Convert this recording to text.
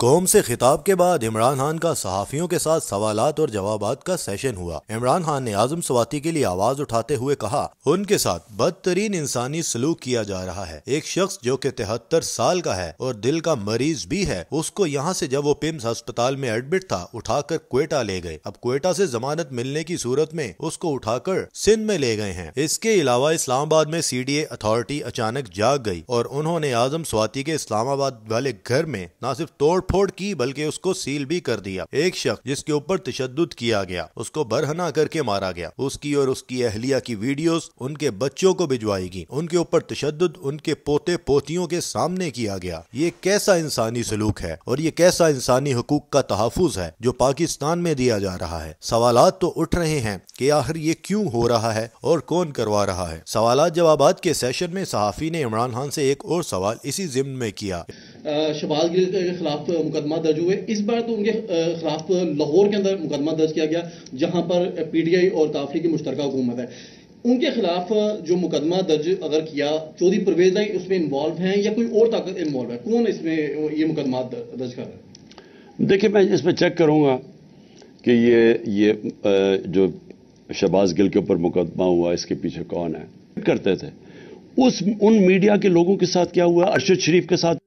قوم سے خطاب کے بعد عمران خان کا صحافیوں کے ساتھ سوالات اور جوابات کا سیشن ہوا۔ عمران خان نے اعظم سواتی کے لیے آواز اٹھاتے ہوئے کہا، ان کے ساتھ بدترین انسانی سلوک کیا جا رہا ہے۔ ایک شخص جو کہ 73 سال کا ہے اور دل کا مریض بھی ہے، اس کو یہاں سے جب وہ پمس ہسپتال میں ایڈمٹ تھا اٹھا کر کوئٹہ لے گئے۔ اب کوئٹہ سے ضمانت ملنے کی صورت میں اس کو اٹھا کر سندھ میں لے گئے ہیں۔ اس کے علاوہ اسلام آباد میں سی ڈی اے اتھارٹی اچانک جاگ گئی اور انہوں نے اعظم سواتی کے اسلام آباد والے گھر میں نہ صرف توڑ پھوڑ کی بلکہ اس کو سیل بھی کر دیا۔ ایک شخص جس کے اوپر تشدد کیا گیا، اس کو برہنہ کر کے مارا گیا۔ اس کی اور اس کی اہلیہ کی ویڈیوز ان کے بچوں کو بھجوائی گئی۔ ان کے اوپر تشدد ان کے پوتے پوتیوں کے سامنے کیا گیا۔ یہ کیسا انسانی سلوک ہے اور یہ کیسا انسانی حقوق کا تحفظ ہے جو پاکستان میں دیا جا رہا ہے؟ سوالات تو اٹھ رہے ہیں کہ آخر یہ کیوں ہو رہا ہے اور کون کروا رہا ہے؟ سوالات جوابات کے سیشن میں صحافی نے عمران خان سے ایک اور سوال اسی ضمن میں کیا۔ شہباز گل کے خلاف مقدمہ درج ہوئے، اس بار تو ان کے خلاف لاہور کے اندر مقدمہ درج کیا گیا جہاں پر پی ٹی آئی اور کافری کی مشترکہ حکومت ہے۔ ان کے خلاف جو مقدمہ درج اگر کیا، چودھری پرویز اس میں انوالو ہیں یا کوئی اور طاقت انوالو ہے؟ کون اس میں یہ مقدمات درج کر رہا ہے؟ دیکھیں، میں اس میں چیک کروں گا کہ یہ جو شہباز گل کے اوپر مقدمہ ہوا اس کے پیچھے کون ہے۔ کرتے تھے ان میڈیا کے لوگوں کے ساتھ کیا ہوا، ارشد شریف کے ساتھ